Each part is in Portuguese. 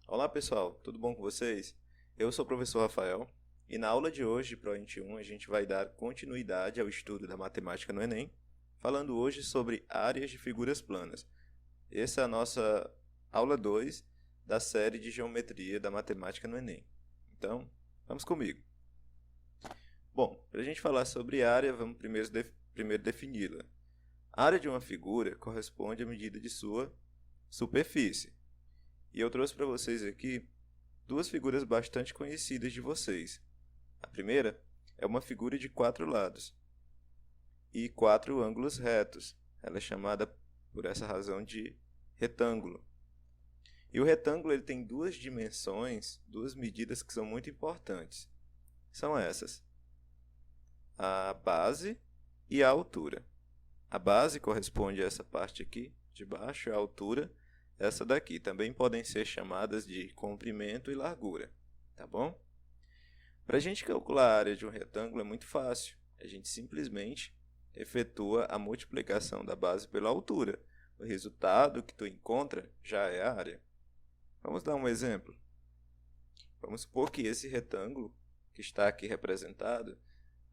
Olá pessoal, tudo bom com vocês? Eu sou o professor Rafael e na aula de hoje, Pro 21, a gente vai dar continuidade ao estudo da matemática no Enem, falando hoje sobre áreas de figuras planas. Essa é a nossa aula 2 da série de geometria da matemática no Enem. Então, vamos comigo. Bom, para a gente falar sobre área, vamos primeiro defini-la. A área de uma figura corresponde à medida de sua superfície. E eu trouxe para vocês aqui duas figuras bastante conhecidas de vocês. A primeira é uma figura de quatro lados e quatro ângulos retos. Ela é chamada por essa razão de retângulo. E o retângulo ele tem duas dimensões, duas medidas que são muito importantes. São essas: a base e a altura. A base corresponde a essa parte aqui de baixo, a altura essa daqui. Também podem ser chamadas de comprimento e largura, tá bom? Para a gente calcular a área de um retângulo é muito fácil. A gente simplesmente efetua a multiplicação da base pela altura. O resultado que tu encontra já é a área. Vamos dar um exemplo. Vamos supor que esse retângulo, que está aqui representado,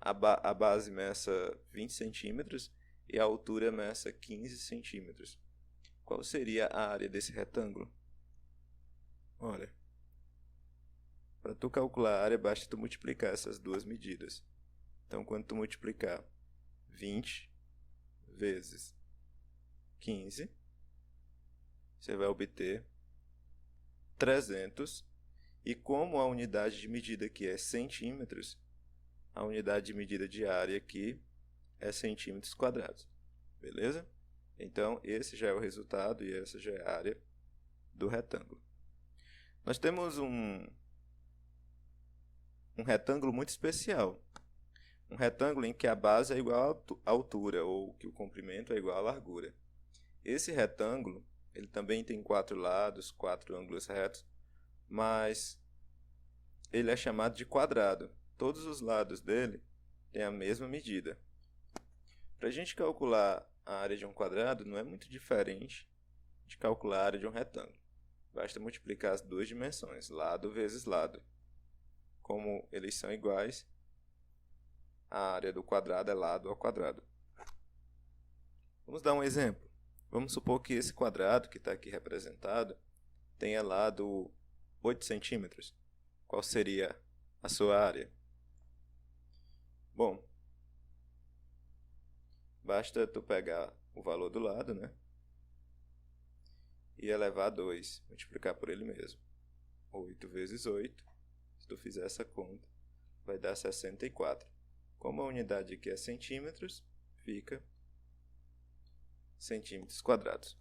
a base meça 20 centímetros e a altura meça 15 centímetros. Qual seria a área desse retângulo? Olha, para tu calcular a área, basta tu multiplicar essas duas medidas. Então, quando tu multiplicar 20 vezes 15, você vai obter 300. E como a unidade de medida aqui é centímetros, a unidade de medida de área aqui é centímetros quadrados. Beleza? Então, esse já é o resultado e essa já é a área do retângulo. Nós temos um retângulo muito especial. Um retângulo em que a base é igual à altura, ou que o comprimento é igual à largura. Esse retângulo, ele também tem quatro lados, quatro ângulos retos, mas ele é chamado de quadrado. Todos os lados dele têm a mesma medida. Para a gente calcular a área de um quadrado, não é muito diferente de calcular a área de um retângulo. Basta multiplicar as duas dimensões, lado vezes lado. Como eles são iguais, a área do quadrado é lado ao quadrado. Vamos dar um exemplo. Vamos supor que esse quadrado que está aqui representado tenha lado 8 centímetros. Qual seria a sua área? Bom, basta tu pegar o valor do lado, né? E elevar a 2, multiplicar por ele mesmo. 8 vezes 8, se tu fizer essa conta, vai dar 64. Como a unidade aqui é centímetros, fica centímetros quadrados.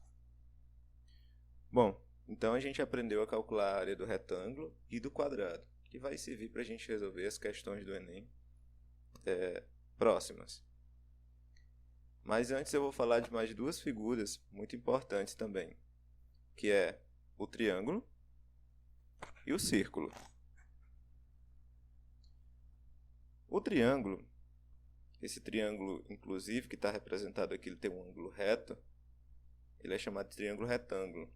Bom, então a gente aprendeu a calcular a área do retângulo e do quadrado, que vai servir para a gente resolver as questões do Enem próximas. Mas antes eu vou falar de mais duas figuras muito importantes também, que é o triângulo e o círculo. O triângulo, esse triângulo inclusive que está representado aqui, ele tem um ângulo reto, ele é chamado de triângulo retângulo.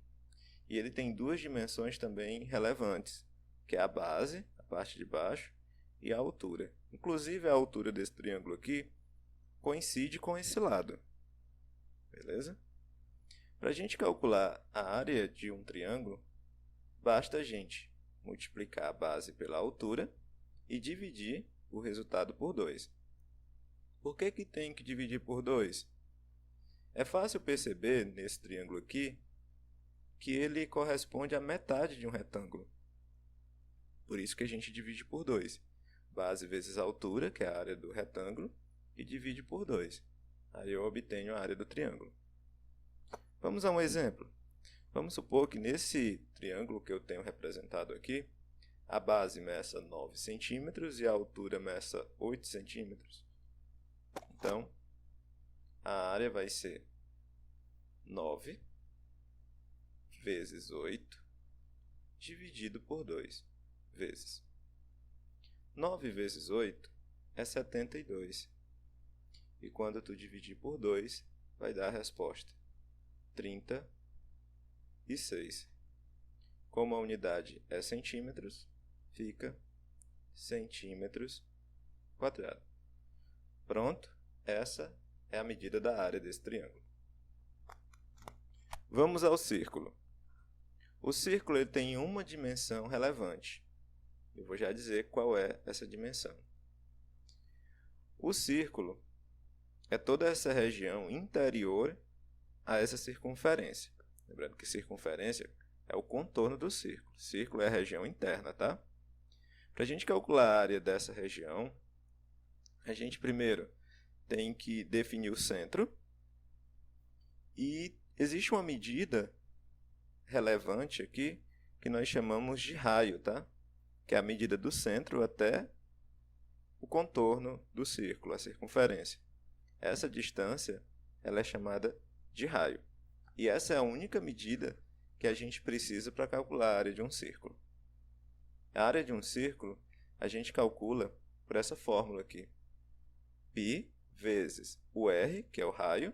E ele tem duas dimensões também relevantes, que é a base, a parte de baixo, e a altura. Inclusive a altura desse triângulo aqui coincide com esse lado. Beleza? Para a gente calcular a área de um triângulo, basta a gente multiplicar a base pela altura e dividir o resultado por 2. Por que tem que dividir por 2? É fácil perceber nesse triângulo aqui que ele corresponde à metade de um retângulo. Por isso que a gente divide por 2. Base vezes altura, que é a área do retângulo, e divide por 2. Aí eu obtenho a área do triângulo. Vamos a um exemplo. Vamos supor que nesse triângulo que eu tenho representado aqui, a base meça 9 centímetros e a altura meça 8 centímetros. Então, a área vai ser 9 vezes 8 dividido por 2 vezes. 9 vezes 8 é 72. E quando tu dividir por 2, vai dar a resposta 36. como a unidade é centímetros, fica centímetros quadrados. Pronto, essa é a medida da área desse triângulo. Vamos ao círculo. O círculo ele tem uma dimensão relevante. Eu vou já dizer qual é essa dimensão. O círculo é toda essa região interior a essa circunferência. Lembrando que circunferência é o contorno do círculo. Círculo é a região interna, tá? Para a gente calcular a área dessa região, a gente primeiro tem que definir o centro. E existe uma medida relevante aqui que nós chamamos de raio, tá? Que é a medida do centro até o contorno do círculo, a circunferência. Essa distância ela é chamada de raio. E essa é a única medida que a gente precisa para calcular a área de um círculo. A área de um círculo a gente calcula por essa fórmula aqui. π vezes o r, que é o raio,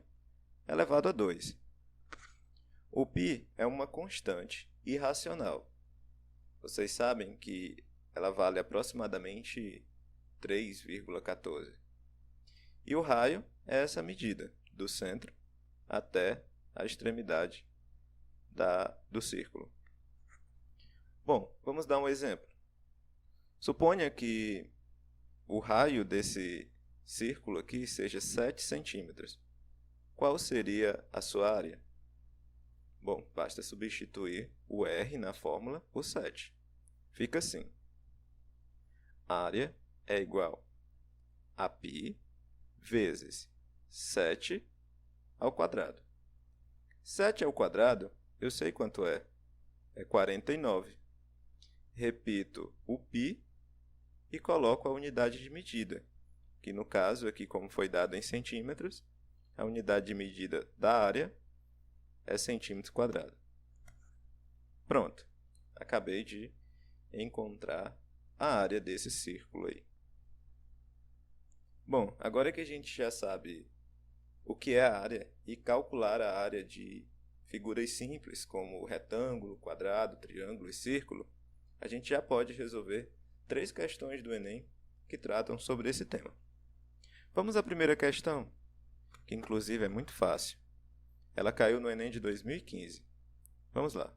elevado a 2. O π é uma constante irracional. Vocês sabem que ela vale aproximadamente 3,14. E o raio é essa medida, do centro até a extremidade do círculo. Bom, vamos dar um exemplo. Suponha que o raio desse círculo aqui seja 7 centímetros. Qual seria a sua área? Bom, basta substituir o R na fórmula por 7. Fica assim. Área é igual a π vezes 7 ao quadrado. 7 ao quadrado, eu sei quanto é. É 49. Repito o π e coloco a unidade de medida, que no caso aqui, como foi dado em centímetros, a unidade de medida da área é centímetros quadrados. Pronto, acabei de encontrar a área desse círculo aí. Bom, agora que a gente já sabe o que é a área e calcular a área de figuras simples, como retângulo, quadrado, triângulo e círculo, a gente já pode resolver 3 questões do Enem que tratam sobre esse tema. Vamos à primeira questão, que inclusive é muito fácil. Ela caiu no Enem de 2015. Vamos lá.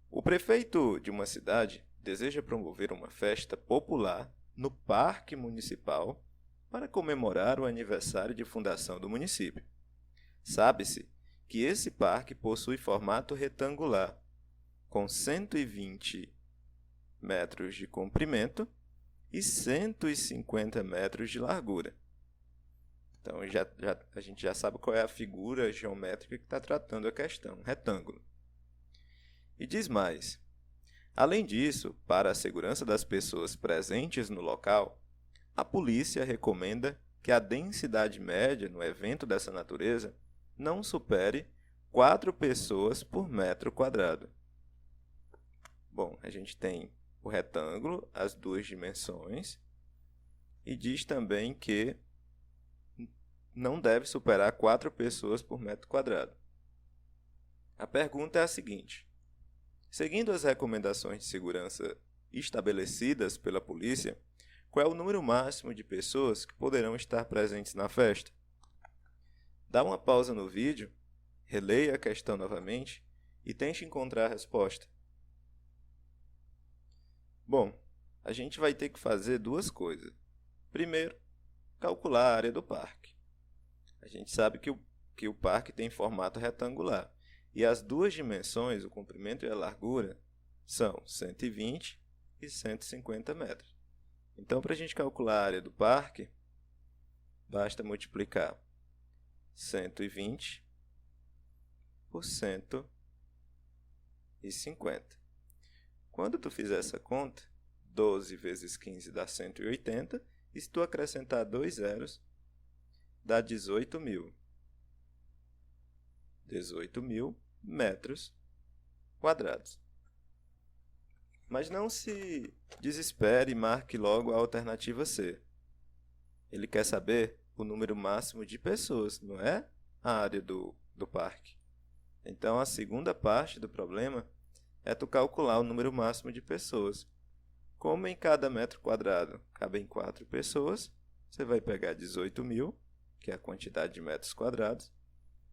O prefeito de uma cidade deseja promover uma festa popular no Parque Municipal para comemorar o aniversário de fundação do município. Sabe-se que esse parque possui formato retangular, com 120 metros de comprimento e 150 metros de largura. Então, a gente já sabe qual é a figura geométrica que está tratando a questão, retângulo. E diz mais: além disso, para a segurança das pessoas presentes no local, a polícia recomenda que a densidade média no evento dessa natureza não supere 4 pessoas por metro quadrado. Bom, a gente tem o retângulo, as 2 dimensões, e diz também que não deve superar 4 pessoas por metro quadrado. A pergunta é a seguinte: seguindo as recomendações de segurança estabelecidas pela polícia, qual é o número máximo de pessoas que poderão estar presentes na festa? Dá uma pausa no vídeo, releia a questão novamente e tente encontrar a resposta. Bom, a gente vai ter que fazer 2 coisas. Primeiro, calcular a área do parque. A gente sabe que o parque tem formato retangular. E as 2 dimensões, o comprimento e a largura, são 120 e 150 metros. Então, para a gente calcular a área do parque, basta multiplicar 120 por 150. Quando tu fizer essa conta, 12 vezes 15 dá 180, e se tu acrescentar 2 zeros, dá 18.000. 18.000 metros quadrados. Mas não se desespere e marque logo a alternativa C. Ele quer saber o número máximo de pessoas, não é a área do parque. Então, a segunda parte do problema é tu calcular o número máximo de pessoas. Como em cada metro quadrado cabem 4 pessoas, você vai pegar 18.000, que é a quantidade de metros quadrados,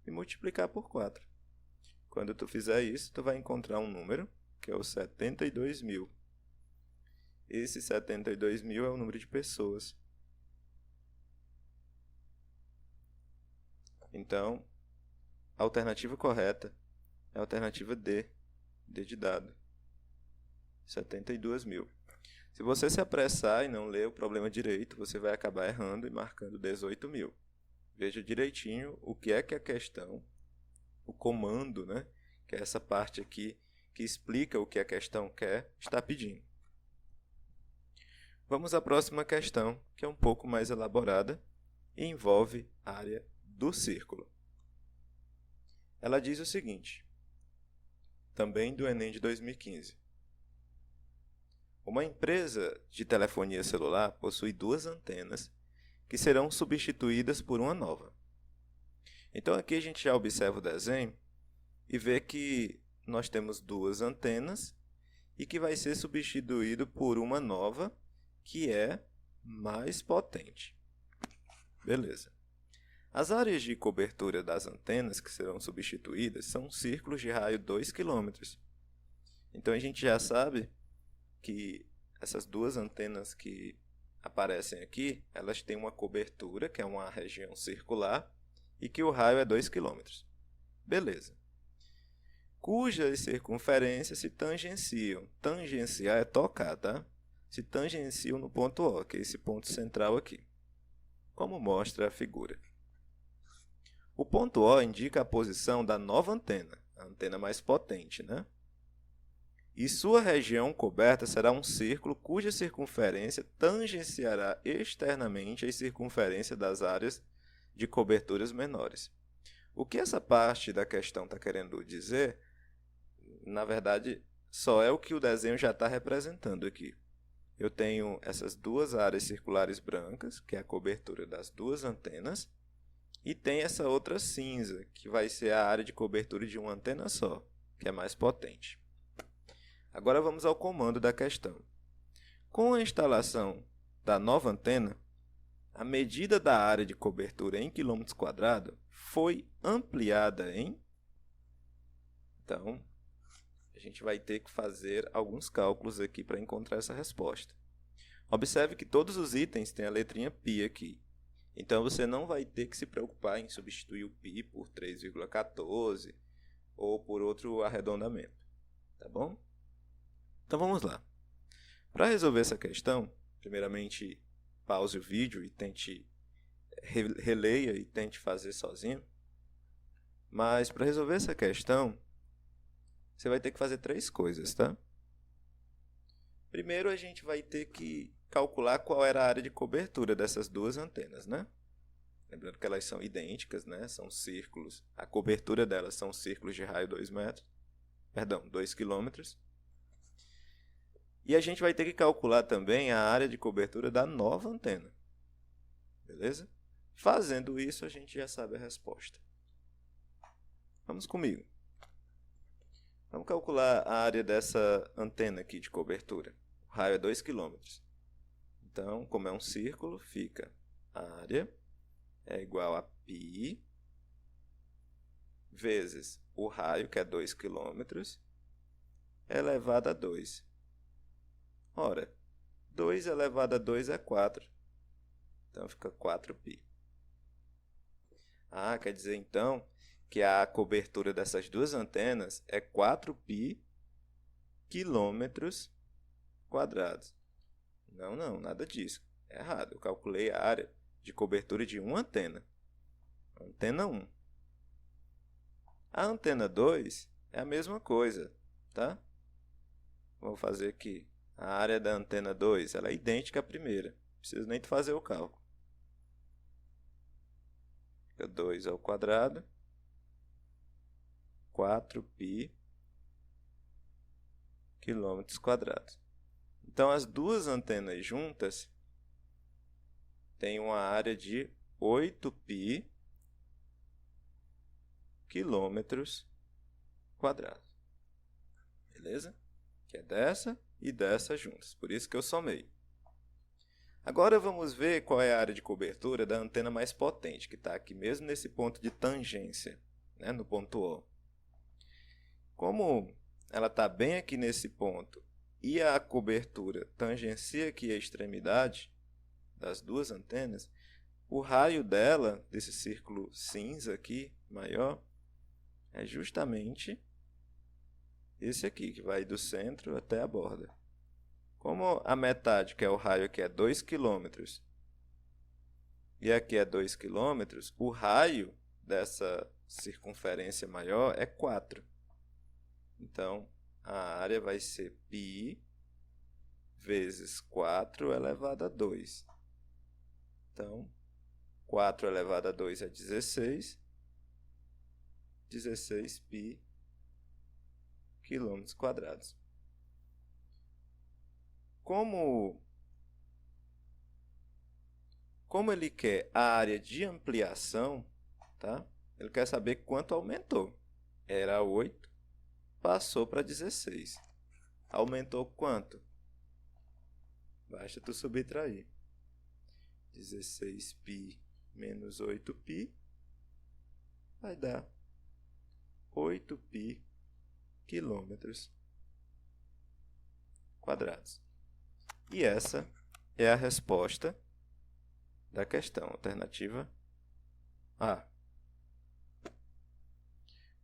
e multiplicar por 4. Quando tu fizer isso, tu vai encontrar um número, que é o 72.000. Esse 72.000 é o número de pessoas. Então, a alternativa correta é a alternativa D, D de dado, 72.000. Se você se apressar e não ler o problema direito, você vai acabar errando e marcando 18.000. Veja direitinho o que é a questão, o comando, né? Que é essa parte aqui que explica o que a questão quer, está pedindo. Vamos à próxima questão, que é um pouco mais elaborada e envolve a área do círculo. Ela diz o seguinte, também do Enem de 2015. Uma empresa de telefonia celular possui 2 antenas que serão substituídas por uma nova. Então aqui a gente já observa o desenho e vê que nós temos 2 antenas e que vai ser substituído por uma nova que é mais potente. Beleza. As áreas de cobertura das antenas que serão substituídas são círculos de raio 2 km. Então a gente já sabe que essas 2 antenas que aparecem aqui, elas têm uma cobertura, que é uma região circular, e que o raio é 2 km. Beleza. Cujas circunferências se tangenciam. Tangenciar é tocar, tá? Se tangenciam no ponto O, que é esse ponto central aqui, como mostra a figura. O ponto O indica a posição da nova antena, a antena mais potente, né? E sua região coberta será um círculo cuja circunferência tangenciará externamente a circunferência das áreas de coberturas menores. O que essa parte da questão está querendo dizer, na verdade, só é o que o desenho já está representando aqui. Eu tenho essas 2 áreas circulares brancas, que é a cobertura das 2 antenas, e tem essa outra cinza, que vai ser a área de cobertura de uma antena só, que é mais potente. Agora vamos ao comando da questão. Com a instalação da nova antena, a medida da área de cobertura em quilômetros quadrados foi ampliada em... Então, a gente vai ter que fazer alguns cálculos aqui para encontrar essa resposta. Observe que todos os itens têm a letrinha π aqui. Então, você não vai ter que se preocupar em substituir o π por 3,14 ou por outro arredondamento. Tá bom? Então, vamos lá. Para resolver essa questão, primeiramente, pause o vídeo e tente releia e tente fazer sozinho. Mas, para resolver essa questão, você vai ter que fazer 3 coisas, tá? Primeiro, a gente vai ter que calcular qual era a área de cobertura dessas 2 antenas, né? Lembrando que elas são idênticas, né? São círculos. A cobertura delas são círculos de raio 2 km. E a gente vai ter que calcular também a área de cobertura da nova antena. Beleza? Fazendo isso, a gente já sabe a resposta. Vamos comigo. Vamos calcular a área dessa antena aqui de cobertura. O raio é 2 km. Então, como é um círculo, fica a área é igual a π vezes o raio, que é 2 km, elevado a 2. Ora, 2 elevado a 2 é 4. Então, fica 4π. Ah, quer dizer, então, que a cobertura dessas 2 antenas é 4π quilômetros quadrados. Não, nada disso. É errado. Eu calculei a área de cobertura de uma antena. Antena 1. A antena 2 é a mesma coisa, tá? Vou fazer aqui. A área da antena 2 ela é idêntica à primeira. Não preciso nem fazer o cálculo. Fica 2 ao quadrado. 4π quilômetros quadrados. Então, as 2 antenas juntas têm uma área de 8π quilômetros quadrados. beleza? Que é dessa e dessa juntas, por isso que eu somei. Agora vamos ver qual é a área de cobertura da antena mais potente, que está aqui mesmo nesse ponto de tangência, né, no ponto O. Como ela está bem aqui nesse ponto e a cobertura tangencia aqui a extremidade das duas antenas, o raio dela, desse círculo cinza aqui, maior, é justamente esse aqui, que vai do centro até a borda. Como a metade, que é o raio aqui, é 2 km, e aqui é 2 km, o raio dessa circunferência maior é 4. Então, a área vai ser π vezes 4 elevado a 2. Então, 4 elevado a 2 é 16. 16 π quilômetros quadrados. Como ele quer a área de ampliação, tá? Ele quer saber quanto aumentou. Era 8, passou para 16. Aumentou quanto? Basta tu subtrair. 16π menos 8π vai dar 8π quilômetros quadrados. E essa é a resposta da questão, alternativa A.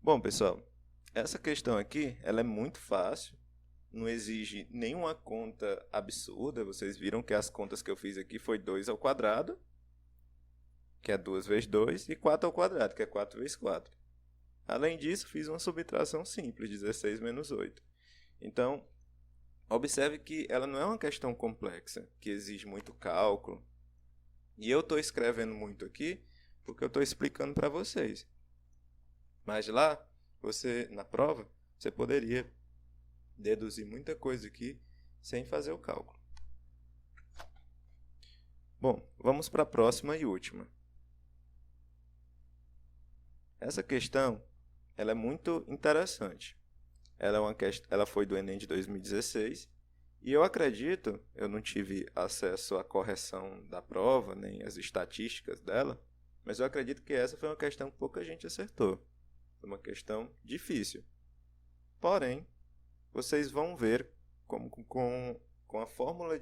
Bom, pessoal, essa questão aqui ela é muito fácil, não exige nenhuma conta absurda. Vocês viram que as contas que eu fiz aqui foi 2 ao quadrado, que é 2 vezes 2, e 4 ao quadrado, que é 4 vezes 4. Além disso, fiz uma subtração simples, 16 menos 8. Então, observe que ela não é uma questão complexa, que exige muito cálculo. E eu estou escrevendo muito aqui porque eu estou explicando para vocês. Mas lá, na prova, você poderia deduzir muita coisa aqui sem fazer o cálculo. Bom, vamos para a próxima e última. Essa questão ela é muito interessante. Ela foi do Enem de 2016 e eu acredito, eu não tive acesso à correção da prova, nem às estatísticas dela, mas eu acredito que essa foi uma questão que pouca gente acertou. Foi uma questão difícil. Porém, vocês vão ver como com a fórmula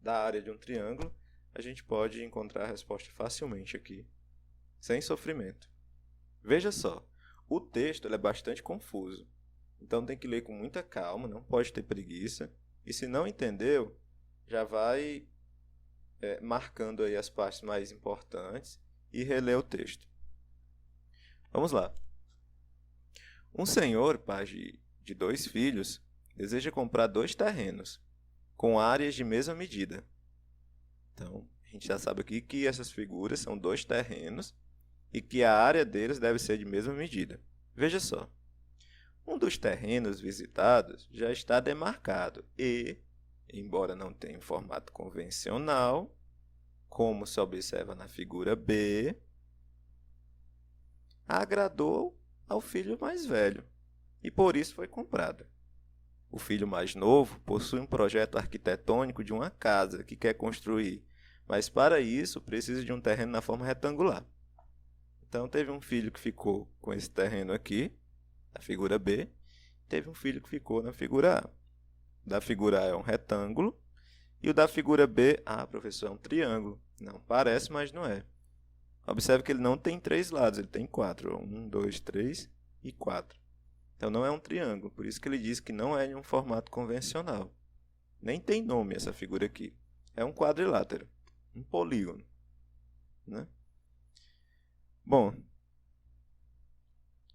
da área de um triângulo, a gente pode encontrar a resposta facilmente aqui, sem sofrimento. Veja só, o texto é bastante confuso, então tem que ler com muita calma, não pode ter preguiça, e se não entendeu, já vai marcando aí as partes mais importantes e reler o texto. Vamos lá. Um senhor, pai de 2 filhos, deseja comprar 2 terrenos, com áreas de mesma medida. Então, a gente já sabe aqui que essas figuras são 2 terrenos, e que a área deles deve ser de mesma medida. Veja só, um dos terrenos visitados já está demarcado e, embora não tenha um formato convencional, como se observa na figura B, agradou ao filho mais velho e por isso foi comprada. O filho mais novo possui um projeto arquitetônico de uma casa que quer construir, mas para isso precisa de um terreno na forma retangular. Então, teve um filho que ficou com esse terreno aqui, na figura B, teve um filho que ficou na figura A. Da figura A é um retângulo, e o da figura B, professor, é um triângulo. Não, parece, mas não é. Observe que ele não tem 3 lados, ele tem 4. 1, 2, 3 e 4. Então, não é um triângulo, por isso que ele diz que não é em um formato convencional. Nem tem nome essa figura aqui. É um quadrilátero, um polígono, né? Bom,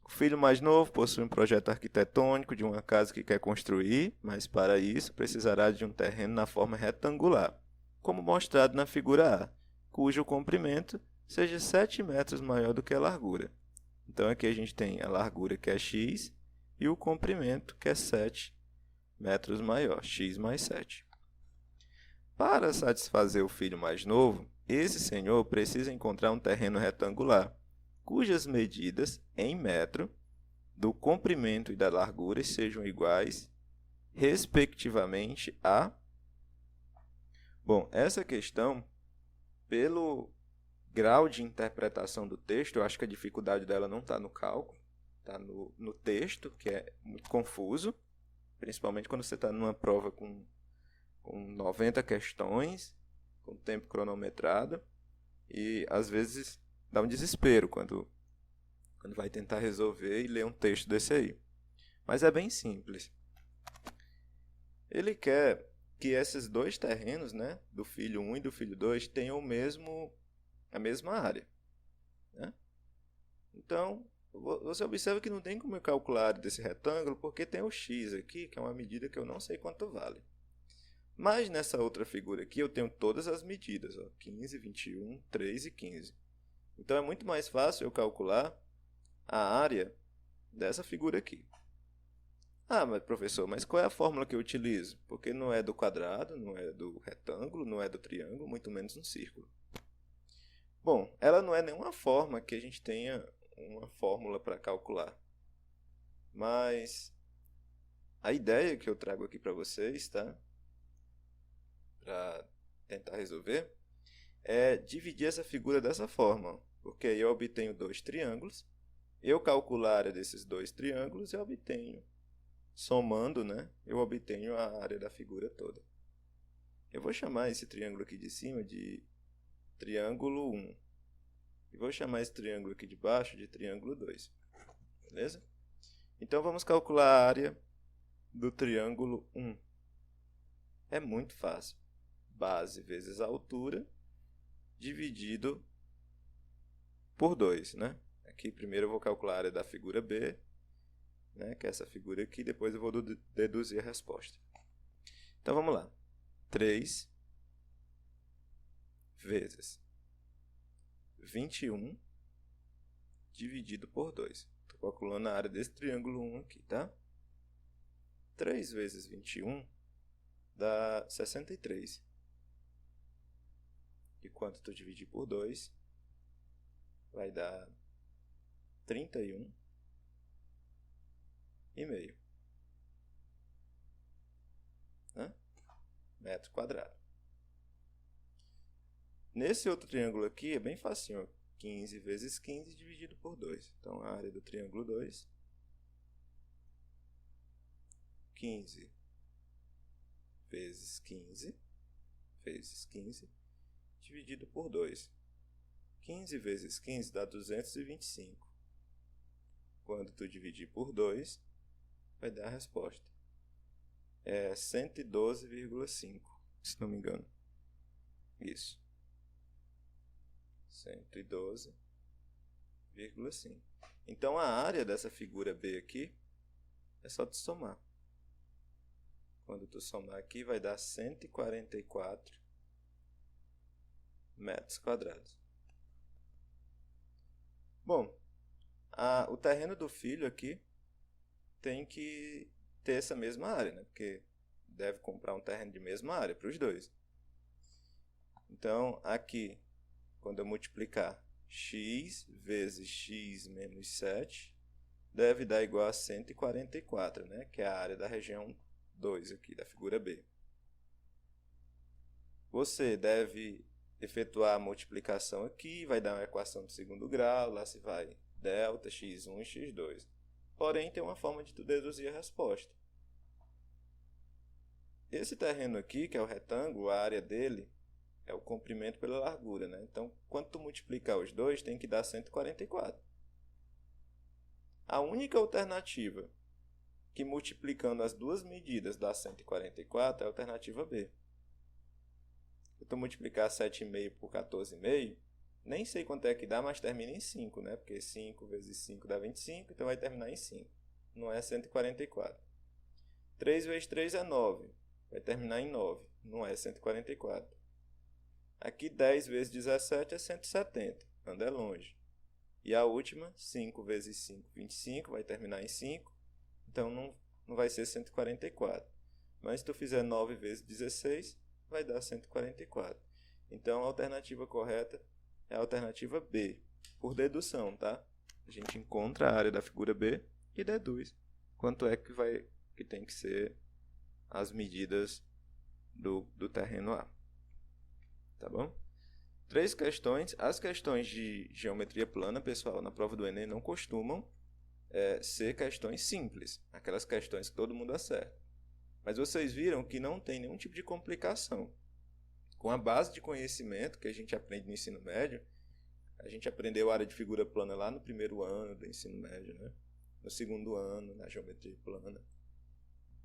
o filho mais novo possui um projeto arquitetônico de uma casa que quer construir, mas para isso precisará de um terreno na forma retangular, como mostrado na figura A, cujo comprimento seja 7 metros maior do que a largura. Então aqui a gente tem a largura que é x e o comprimento que é 7 metros maior, x mais 7. Para satisfazer o filho mais novo, esse senhor precisa encontrar um terreno retangular, cujas medidas, em metro, do comprimento e da largura sejam iguais, respectivamente, a... Bom, essa questão, pelo grau de interpretação do texto, eu acho que a dificuldade dela não está no cálculo, está no texto, que é muito confuso, principalmente quando você está numa prova com 90 questões, com tempo cronometrado, e às vezes dá um desespero quando vai tentar resolver e ler um texto desse aí. Mas é bem simples. Ele quer que esses dois terrenos, né, do filho 1 e do filho 2, tenham a mesma área, né? Então, você observa que não tem como eu calcular a área desse retângulo, porque tem o x aqui, que é uma medida que eu não sei quanto vale. Mas nessa outra figura aqui eu tenho todas as medidas, ó, 15, 21, 3 e 15. Então é muito mais fácil eu calcular a área dessa figura aqui. Ah, mas professor, mas qual é a fórmula que eu utilizo? Porque não é do quadrado, não é do retângulo, não é do triângulo, muito menos um círculo. Bom, ela não é nenhuma forma que a gente tenha uma fórmula para calcular. Mas a ideia que eu trago aqui para vocês, tá? Para tentar resolver, é dividir essa figura dessa forma. Porque aí eu obtenho dois triângulos, eu calculo a área desses dois triângulos e eu obtenho, somando, né, eu obtenho a área da figura toda. Eu vou chamar esse triângulo aqui de cima de triângulo 1. E vou chamar esse triângulo aqui de baixo de triângulo 2. Beleza? Então vamos calcular a área do triângulo 1. É muito fácil. Base vezes a altura dividido por 2, né? Aqui primeiro eu vou calcular a área da figura B, né, que é essa figura aqui, depois eu vou deduzir a resposta. Então vamos lá. 3 vezes 21 dividido por 2. Estou calculando a área desse triângulo 1 aqui, tá? 3 vezes 21 dá 63. E quanto tu dividir por 2 vai dar 31 e meio, né? Metro quadrado. Nesse outro triângulo aqui é bem facinho, 15 vezes 15 dividido por 2. Então, a área do triângulo 2, 15 vezes 15 vezes 15 dividido por 2. 15 vezes 15 dá 225. Quando tu dividir por 2, vai dar a resposta. É 112,5, se não me engano. Isso. 112,5. Então, a área dessa figura B aqui é só tu somar. Quando tu somar aqui, vai dar 144 metros quadrados. Bom, o terreno do filho aqui tem que ter essa mesma área, né? Porque deve comprar um terreno de mesma área para os dois. Então, aqui, quando eu multiplicar x vezes x menos 7, deve dar igual a 144, né? Que é a área da região 2 aqui, da figura B. Você deve efetuar a multiplicação aqui, vai dar uma equação de segundo grau, lá se vai delta, x1 e x2. Porém, tem uma forma de tu deduzir a resposta. Esse terreno aqui, que é o retângulo, a área dele é o comprimento pela largura, né? Então, quando tu multiplicar os dois, tem que dar 144. A única alternativa que multiplicando as duas medidas dá 144 é a alternativa B. Se tu multiplicar 7,5 por 14,5, nem sei quanto é que dá, mas termina em 5, né? Porque 5 vezes 5 dá 25, então vai terminar em 5. Não é 144. 3 vezes 3 é 9. Vai terminar em 9. Não é 144. Aqui 10 vezes 17 é 170. Anda longe. E a última, 5 vezes 5, 25. Vai terminar em 5. Então não vai ser 144. Mas se tu fizer 9 vezes 16, vai dar 144. Então a alternativa correta é a alternativa B. Por dedução, tá? A gente encontra a área da figura B e deduz quanto é que tem que ser as medidas do terreno A. Tá bom? 3 questões. As questões de geometria plana, pessoal, na prova do Enem não costumam ser questões simples, aquelas questões que todo mundo acerta. Mas vocês viram que não tem nenhum tipo de complicação. Com a base de conhecimento que a gente aprende no ensino médio, a gente aprendeu a área de figura plana lá no primeiro ano do ensino médio, né? No segundo ano, na geometria plana.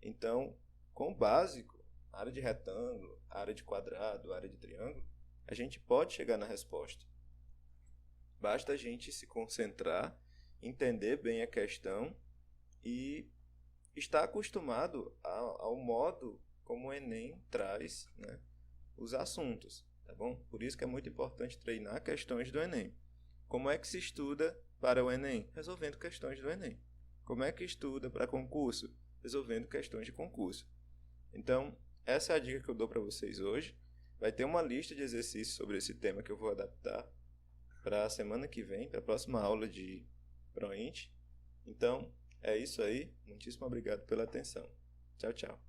Então, com o básico, área de retângulo, área de quadrado, área de triângulo, a gente pode chegar na resposta. Basta a gente se concentrar, entender bem a questão e estar acostumado ao modo como o Enem traz, né, os assuntos, tá bom? Por isso que é muito importante treinar questões do Enem. Como é que se estuda para o Enem? Resolvendo questões do Enem. Como é que estuda para concurso? Resolvendo questões de concurso. Então, essa é a dica que eu dou para vocês hoje. Vai ter uma lista de exercícios sobre esse tema que eu vou adaptar para a semana que vem, para a próxima aula de ProInt. Então, é isso aí. Muitíssimo obrigado pela atenção. Tchau, tchau.